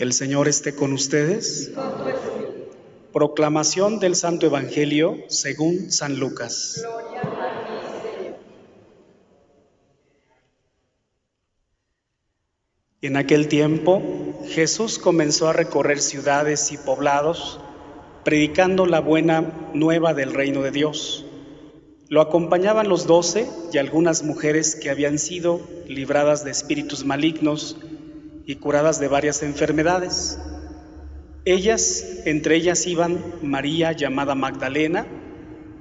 El Señor esté con ustedes. Proclamación del Santo Evangelio según San Lucas. En aquel tiempo, Jesús comenzó a recorrer ciudades y poblados, predicando la buena nueva del reino de Dios. Lo acompañaban los 12 y algunas mujeres que habían sido libradas de espíritus malignos y curadas de varias enfermedades. Entre ellas iban María, llamada Magdalena,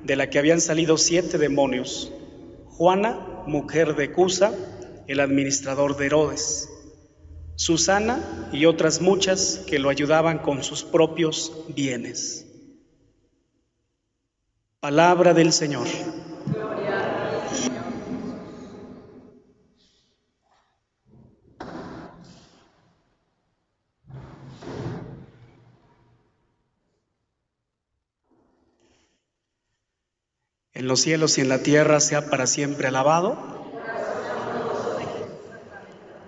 de la que habían salido 7 demonios, Juana, mujer de Cusa, el administrador de Herodes, Susana y otras muchas que lo ayudaban con sus propios bienes. Palabra del Señor. Gloria a ti, Señor. En los cielos y en la tierra sea para siempre alabado.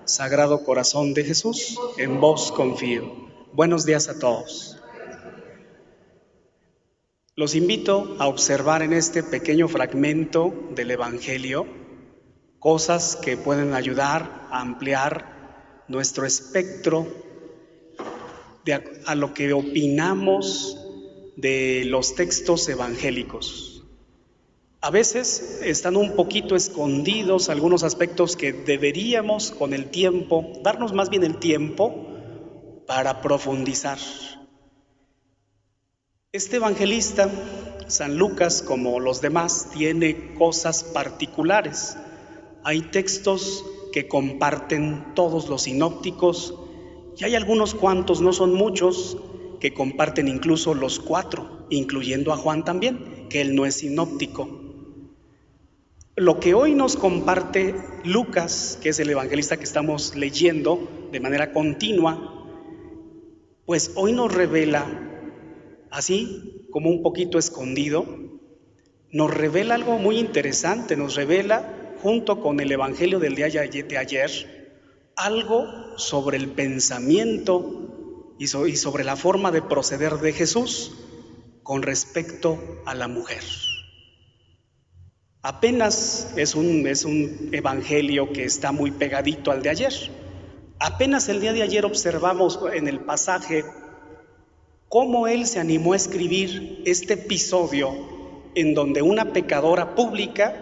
Sagrado Corazón de Jesús, en vos confío. Buenos días a todos. Los invito a observar en este pequeño fragmento del Evangelio cosas que pueden ayudar a ampliar nuestro espectro a lo que opinamos de los textos evangélicos. A veces están un poquito escondidos algunos aspectos que deberíamos con el tiempo, darnos más bien el tiempo para profundizar. Este evangelista, San Lucas, como los demás, tiene cosas particulares. Hay textos que comparten todos los sinópticos y hay algunos cuantos, no son muchos, que comparten incluso los 4, incluyendo a Juan también, que él no es sinóptico. Lo que hoy nos comparte Lucas, que es el evangelista que estamos leyendo de manera continua, pues hoy nos revela, así como un poquito escondido, nos revela algo muy interesante, nos revela, junto con el evangelio del día de ayer, algo sobre el pensamiento y sobre la forma de proceder de Jesús con respecto a la mujer. Apenas es un evangelio que está muy pegadito al de ayer. Apenas el día de ayer observamos en el pasaje cómo él se animó a escribir este episodio en donde una pecadora pública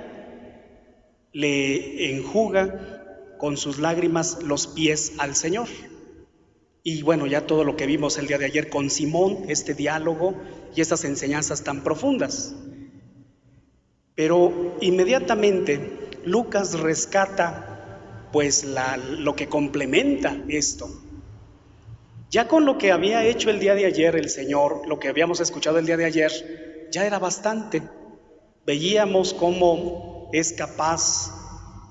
le enjuga con sus lágrimas los pies al Señor. Y bueno, ya todo lo que vimos el día de ayer con Simón, este diálogo y estas enseñanzas tan profundas. Pero inmediatamente Lucas rescata pues lo que complementa esto. Ya con lo que había hecho el día de ayer el Señor, lo que habíamos escuchado el día de ayer, ya era bastante. Veíamos cómo es capaz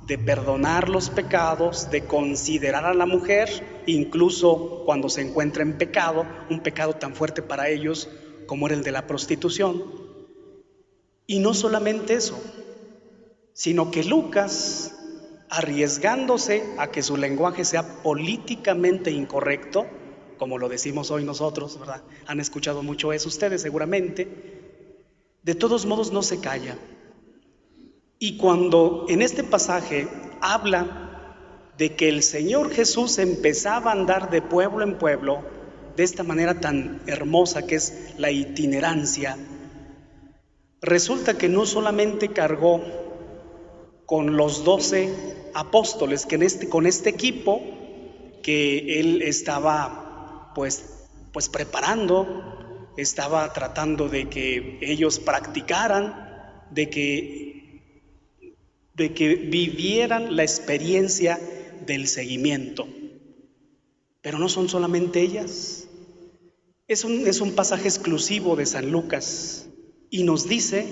de perdonar los pecados, de considerar a la mujer, incluso cuando se encuentra en pecado, un pecado tan fuerte para ellos como era el de la prostitución. Y no solamente eso, sino que Lucas, arriesgándose a que su lenguaje sea políticamente incorrecto, como lo decimos hoy nosotros, ¿verdad? Han escuchado mucho eso ustedes seguramente. De todos modos no se calla. Y cuando en este pasaje habla de que el Señor Jesús empezaba a andar de pueblo en pueblo, de esta manera tan hermosa que es la itinerancia, resulta que no solamente cargó con los 12 apóstoles, que con este equipo que él estaba pues preparando, estaba tratando de que ellos practicaran, de que vivieran la experiencia del seguimiento. Pero no son solamente ellas. Es un pasaje exclusivo de San Lucas y nos dice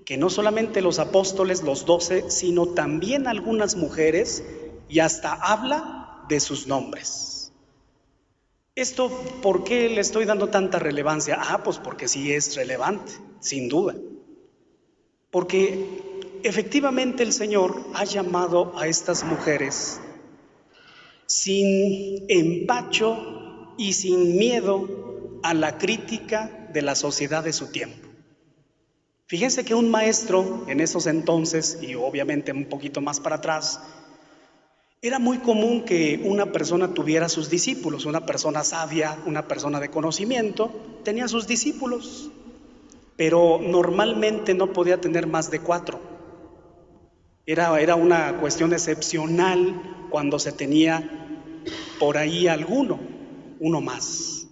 que no solamente los apóstoles, los 12, sino también algunas mujeres, y hasta habla de sus nombres. ¿Esto por qué le estoy dando tanta relevancia? Pues porque sí es relevante, sin duda. Porque efectivamente el Señor ha llamado a estas mujeres sin empacho y sin miedo a la crítica de la sociedad de su tiempo. Fíjense que un maestro en esos entonces, y obviamente un poquito más para atrás, era muy común que una persona tuviera sus discípulos, una persona sabia, una persona de conocimiento, tenía sus discípulos, pero normalmente no podía tener más de 4. Era una cuestión excepcional cuando se tenía por ahí uno más.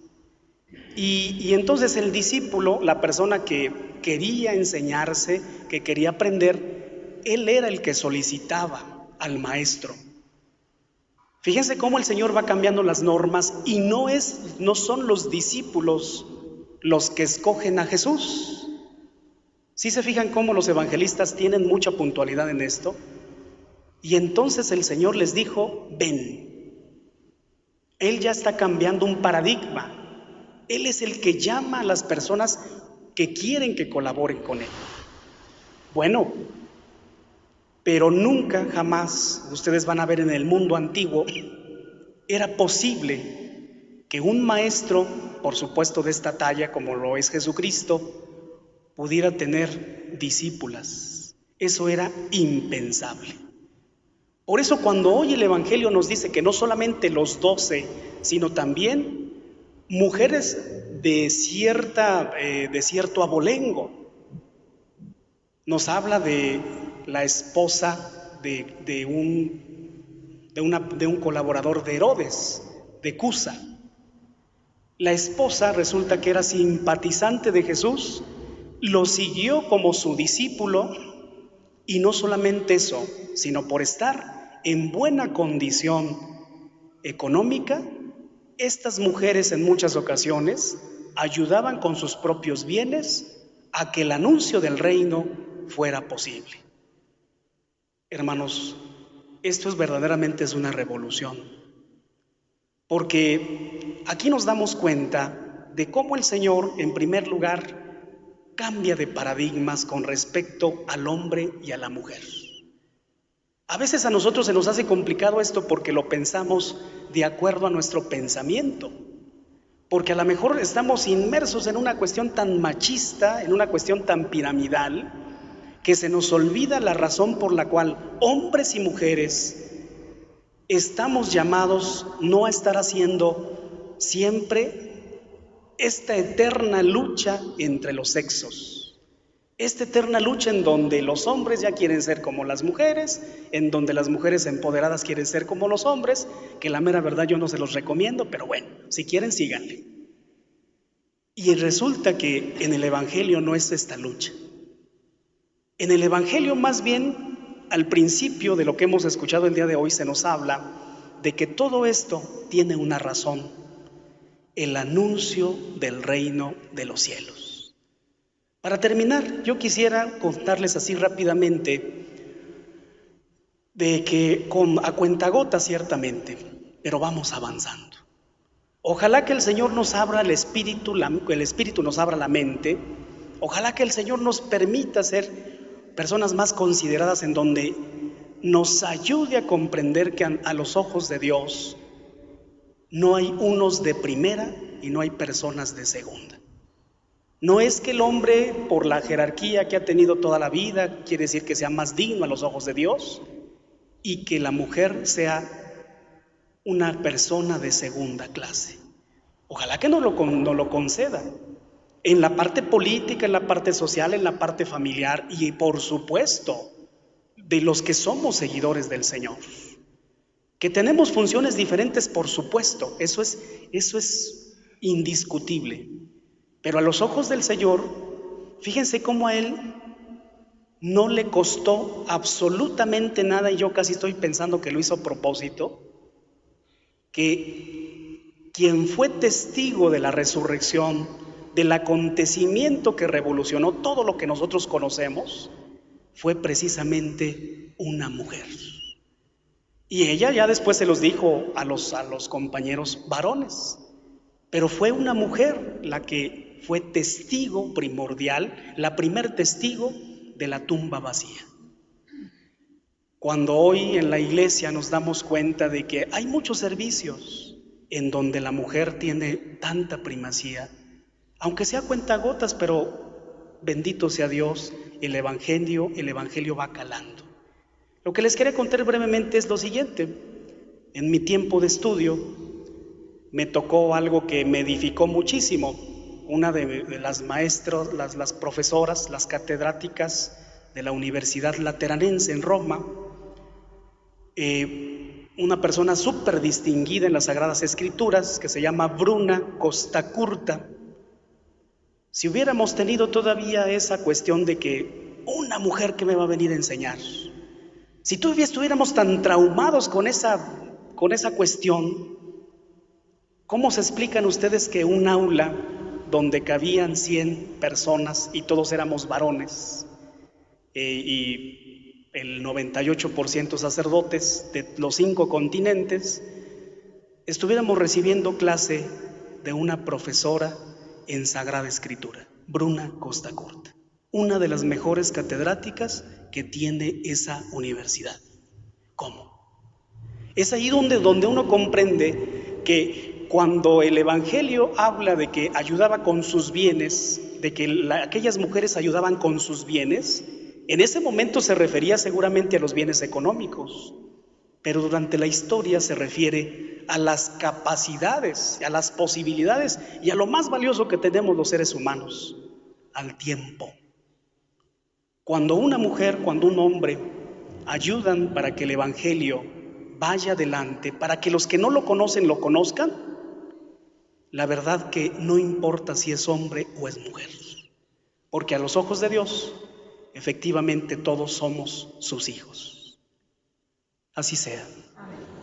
Y entonces el discípulo, la persona que quería enseñarse, que quería aprender, él era el que solicitaba al maestro. Fíjense cómo el Señor va cambiando las normas y no son los discípulos los que escogen a Jesús. ¿Sí se fijan cómo los evangelistas tienen mucha puntualidad en esto? Y entonces el Señor les dijo, ven. Él ya está cambiando un paradigma. Él es el que llama a las personas que quieren que colaboren con Él. Bueno, pero nunca, jamás, ustedes van a ver en el mundo antiguo, era posible que un maestro, por supuesto de esta talla como lo es Jesucristo, pudiera tener discípulas. Eso era impensable. Por eso cuando hoy el Evangelio nos dice que no solamente los 12, sino también mujeres de cierto abolengo, nos habla de la esposa de un colaborador de Herodes, de Cusa. La esposa resulta que era simpatizante de Jesús, lo siguió como su discípulo, y no solamente eso, sino por estar en buena condición económica, estas mujeres en muchas ocasiones ayudaban con sus propios bienes a que el anuncio del reino fuera posible. Hermanos, esto verdaderamente es una revolución, porque aquí nos damos cuenta de cómo el Señor, en primer lugar, cambia de paradigmas con respecto al hombre y a la mujer. A veces a nosotros se nos hace complicado esto porque lo pensamos de acuerdo a nuestro pensamiento, porque a lo mejor estamos inmersos en una cuestión tan machista, en una cuestión tan piramidal, que se nos olvida la razón por la cual hombres y mujeres estamos llamados no a estar haciendo siempre esta eterna lucha entre los sexos, esta eterna lucha en donde los hombres ya quieren ser como las mujeres, en donde las mujeres empoderadas quieren ser como los hombres, que la mera verdad yo no se los recomiendo, pero bueno, si quieren síganle. Y resulta que en el Evangelio no es esta lucha. En el Evangelio, más bien, al principio de lo que hemos escuchado el día de hoy, se nos habla de que todo esto tiene una razón: el anuncio del reino de los cielos. Para terminar, yo quisiera contarles así rápidamente de que a cuentagotas ciertamente, pero vamos avanzando. Ojalá que el Señor nos abra el Espíritu nos abra la mente. Ojalá que el Señor nos permita ser personas más consideradas, en donde nos ayude a comprender que a los ojos de Dios no hay unos de primera y no hay personas de segunda. No es que el hombre, por la jerarquía que ha tenido toda la vida, quiere decir que sea más digno a los ojos de Dios, y que la mujer sea una persona de segunda clase. Ojalá que nos lo conceda. En la parte política, en la parte social, en la parte familiar y por supuesto de los que somos seguidores del Señor. Que tenemos funciones diferentes, por supuesto, eso es indiscutible. Pero a los ojos del Señor, fíjense cómo a Él no le costó absolutamente nada, y yo casi estoy pensando que lo hizo a propósito, que quien fue testigo de la resurrección, del acontecimiento que revolucionó todo lo que nosotros conocemos, fue precisamente una mujer. Y ella ya después se los dijo a los compañeros varones, pero fue una mujer la que fue testigo primordial, la primer testigo de la tumba vacía. Cuando hoy en la iglesia nos damos cuenta de que hay muchos servicios, en donde la mujer tiene tanta primacía, aunque sea cuentagotas, pero bendito sea Dios, el evangelio va calando. Lo que les quería contar brevemente es lo siguiente. En mi tiempo de estudio me tocó algo que me edificó muchísimo. Una de las maestras, las profesoras, las catedráticas de la Universidad Lateranense en Roma, una persona súper distinguida en las Sagradas Escrituras, que se llama Bruna Costacurta. Si hubiéramos tenido todavía esa cuestión de que una mujer que me va a venir a enseñar, si todavía estuviéramos tan traumados con esa cuestión, ¿cómo se explican ustedes que un aula donde cabían 100 personas y todos éramos varones, y el 98% sacerdotes de los 5 continentes, estuviéramos recibiendo clase de una profesora en Sagrada Escritura, Bruna Costacurta, una de las mejores catedráticas que tiene esa universidad? ¿Cómo? Es ahí donde uno comprende que cuando el Evangelio habla de que ayudaba con sus bienes, de que aquellas mujeres ayudaban con sus bienes, en ese momento se refería seguramente a los bienes económicos, pero durante la historia se refiere a las capacidades, a las posibilidades y a lo más valioso que tenemos los seres humanos, al tiempo. Cuando una mujer, cuando un hombre ayudan para que el Evangelio vaya adelante, para que los que no lo conocen lo conozcan, la verdad que no importa si es hombre o es mujer, porque a los ojos de Dios, efectivamente todos somos sus hijos. Así sea. Amén.